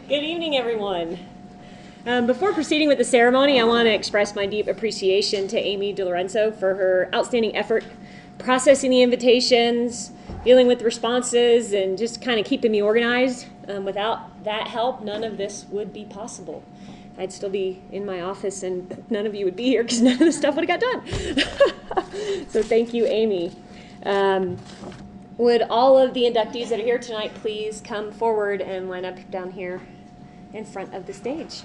Good evening, everyone. Before proceeding with the ceremony, I want to express my deep appreciation to Amy DiLorenzo for her outstanding effort processing the invitations, dealing with responses, and just kind of keeping me organized. Without that help, none of this would be possible. I'd still be in my office and none of you would be here because none of this stuff would have got done. So thank you, Amy. Would all of the inductees that are here tonight please come forward and line up down here in front of the stage.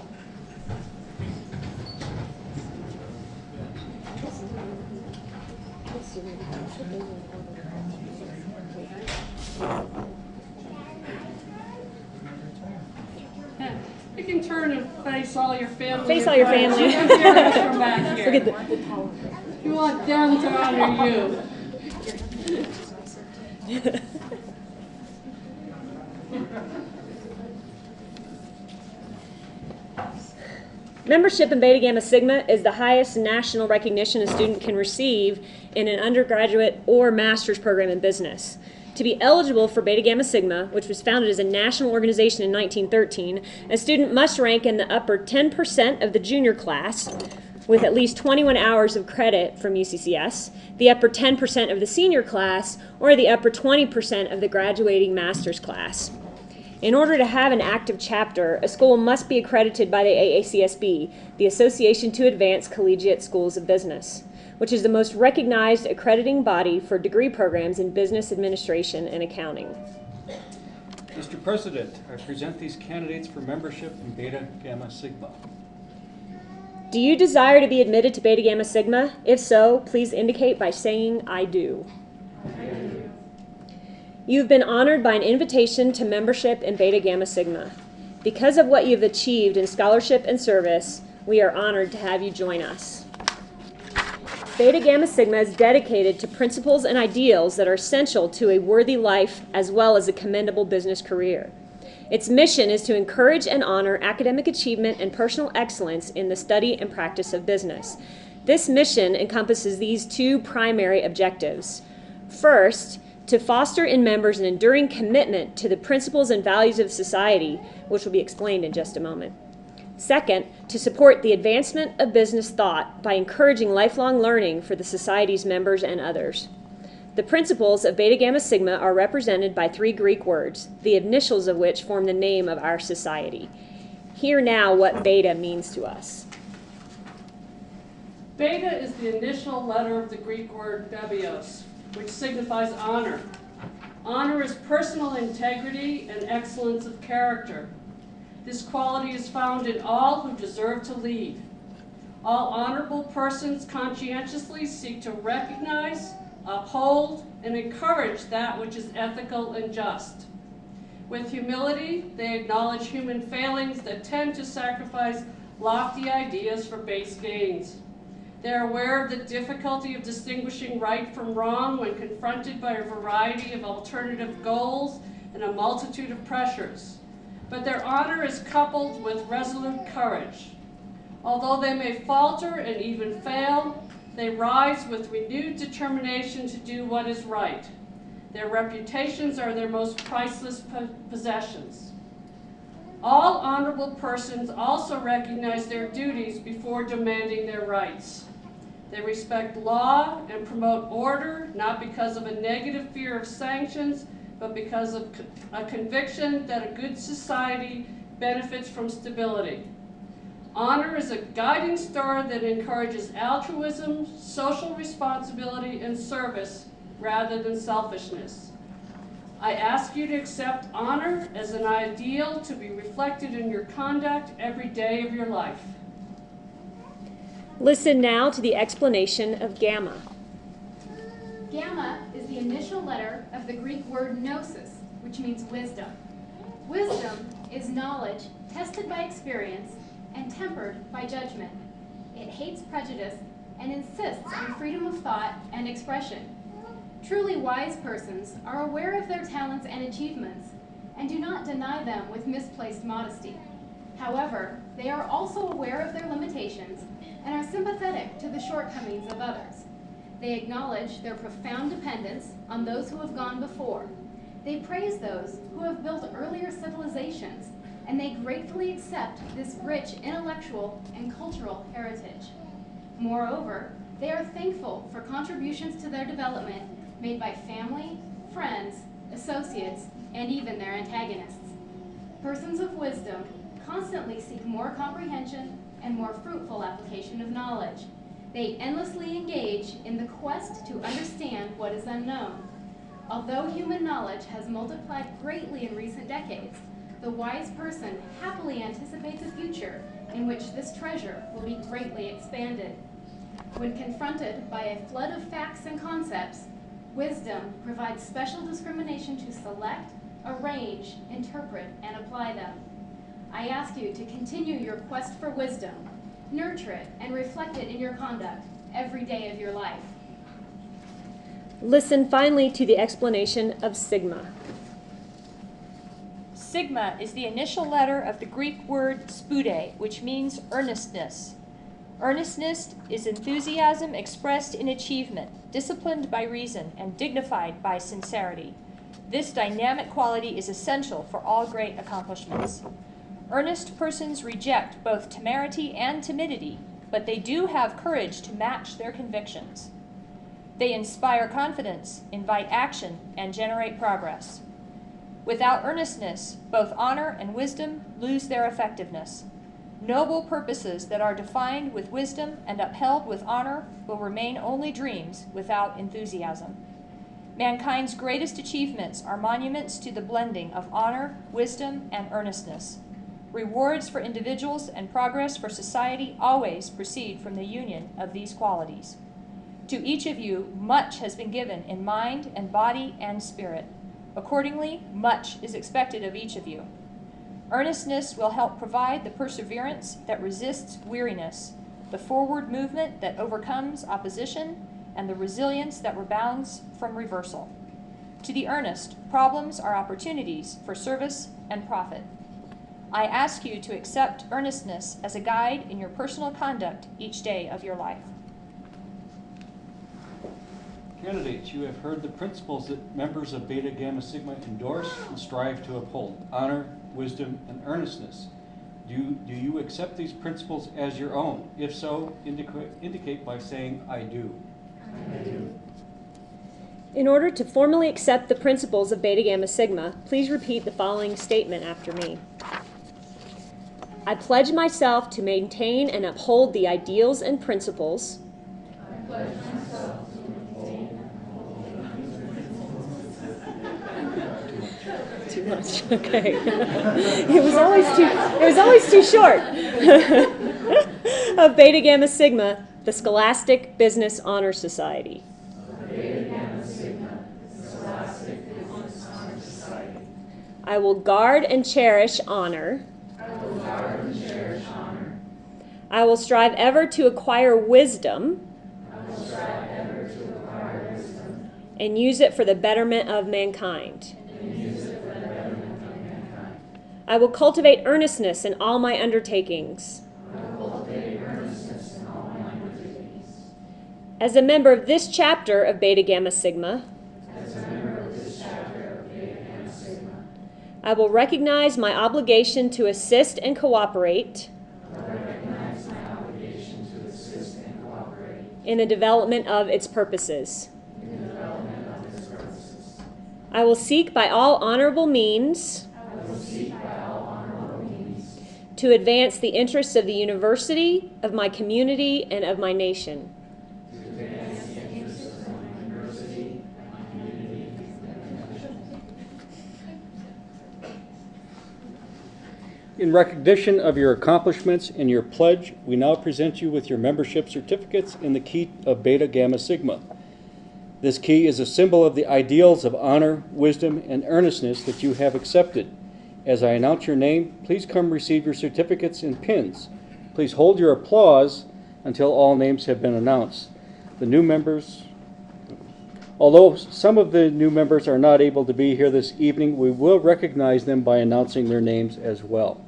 You can turn and face all your family. Face all your family. From back here. Look at the towel. You want them to honor you. Membership in Beta Gamma Sigma is the highest national recognition a student can receive in an undergraduate or master's program in business. To be eligible for Beta Gamma Sigma, which was founded as a national organization in 1913, a student must rank in the upper 10% of the junior class with at least 21 hours of credit from UCCS, the upper 10% of the senior class, or the upper 20% of the graduating master's class. In order to have an active chapter, a school must be accredited by the AACSB, the Association to Advance Collegiate Schools of Business, which is the most recognized accrediting body for degree programs in business administration and accounting. Mr. President, I present these candidates for membership in Beta Gamma Sigma. Do you desire to be admitted to Beta Gamma Sigma? If so, please indicate by saying, I do. I do. You've been honored by an invitation to membership in Beta Gamma Sigma. Because of what you've achieved in scholarship and service, we are honored to have you join us. Beta Gamma Sigma is dedicated to principles and ideals that are essential to a worthy life as well as a commendable business career. Its mission is to encourage and honor academic achievement and personal excellence in the study and practice of business. This mission encompasses these two primary objectives. First, to foster in members an enduring commitment to the principles and values of society, which will be explained in just a moment. Second, to support the advancement of business thought by encouraging lifelong learning for the society's members and others. The principles of Beta Gamma Sigma are represented by three Greek words, the initials of which form the name of our society. Hear now what Beta means to us. Beta is the initial letter of the Greek word bebios, which signifies honor. Honor is personal integrity and excellence of character. This quality is found in all who deserve to lead. All honorable persons conscientiously seek to recognize, uphold, and encourage that which is ethical and just. With humility, they acknowledge human failings that tend to sacrifice lofty ideas for base gains. They are aware of the difficulty of distinguishing right from wrong when confronted by a variety of alternative goals and a multitude of pressures. But their honor is coupled with resolute courage. Although they may falter and even fail, they rise with renewed determination to do what is right. Their reputations are their most priceless possessions. All honorable persons also recognize their duties before demanding their rights. They respect law and promote order, not because of a negative fear of sanctions, but because of a conviction that a good society benefits from stability. Honor is a guiding star that encourages altruism, social responsibility, and service rather than selfishness. I ask you to accept honor as an ideal to be reflected in your conduct every day of your life. Listen now to the explanation of gamma. Gamma is the initial letter of the Greek word gnosis, which means wisdom. Wisdom is knowledge tested by experience and tempered by judgment. It hates prejudice and insists on freedom of thought and expression. Truly wise persons are aware of their talents and achievements and do not deny them with misplaced modesty. However, they are also aware of their limitations and are sympathetic to the shortcomings of others. They acknowledge their profound dependence on those who have gone before. They praise those who have built earlier civilizations and they gratefully accept this rich intellectual and cultural heritage. Moreover, they are thankful for contributions to their development made by family, friends, associates, and even their antagonists. Persons of wisdom constantly seek more comprehension and more fruitful application of knowledge. They endlessly engage in the quest to understand what is unknown. Although human knowledge has multiplied greatly in recent decades, the wise person happily anticipates a future in which this treasure will be greatly expanded. When confronted by a flood of facts and concepts, wisdom provides special discrimination to select, arrange, interpret, and apply them. I ask you to continue your quest for wisdom, nurture it, and reflect it in your conduct every day of your life. Listen finally to the explanation of sigma. Sigma is the initial letter of the Greek word spude, which means earnestness. Earnestness is enthusiasm expressed in achievement, disciplined by reason, and dignified by sincerity. This dynamic quality is essential for all great accomplishments. Earnest persons reject both temerity and timidity, but they do have courage to match their convictions. They inspire confidence, invite action, and generate progress. Without earnestness, both honor and wisdom lose their effectiveness. Noble purposes that are defined with wisdom and upheld with honor will remain only dreams without enthusiasm. Mankind's greatest achievements are monuments to the blending of honor, wisdom, and earnestness. Rewards for individuals and progress for society always proceed from the union of these qualities. To each of you, much has been given in mind and body and spirit. Accordingly, much is expected of each of you. Earnestness will help provide the perseverance that resists weariness, the forward movement that overcomes opposition, and the resilience that rebounds from reversal. To the earnest, problems are opportunities for service and profit. I ask you to accept earnestness as a guide in your personal conduct each day of your life. Candidates, you have heard the principles that members of Beta Gamma Sigma endorse and strive to uphold: honor, wisdom, and earnestness. Do you accept these principles as your own? If so, indicate by saying, I do. I do. In order to formally accept the principles of Beta Gamma Sigma, please repeat the following statement after me. I pledge myself to maintain and uphold the ideals and principles I pledge myself to maintain and uphold the Too much. Okay. It was always too short. Of Beta Gamma Sigma, the Scholastic Business Honor Society. Beta Gamma Sigma, the Scholastic Business Honor Society. I will guard and cherish honor. I will guard and cherish honor. I will strive ever to acquire wisdom. I will strive ever to acquire wisdom. And use it for the betterment of mankind. And use it for the betterment of mankind. I will cultivate earnestness in all my undertakings. I will cultivate earnestness in all my undertakings. As a member of this chapter of Beta Gamma Sigma, As a member of this chapter of Beta Gamma Sigma, I will recognize my obligation to assist and cooperate I recognize my obligation to assist and cooperate in the development of its purposes. in the development of its purposes. I will seek by all honorable means I will seek by all honorable means to advance the interests of the university, of my community, and of my nation. to advance the interests of my university, my community, and my nation. In recognition of your accomplishments and your pledge, we now present you with your membership certificates in the key of Beta Gamma Sigma. This key is a symbol of the ideals of honor, wisdom, and earnestness that you have accepted. As I announce your name, please come receive your certificates and pins. Please hold your applause until all names have been announced. The new members, although some of the new members are not able to be here this evening, we will recognize them by announcing their names as well.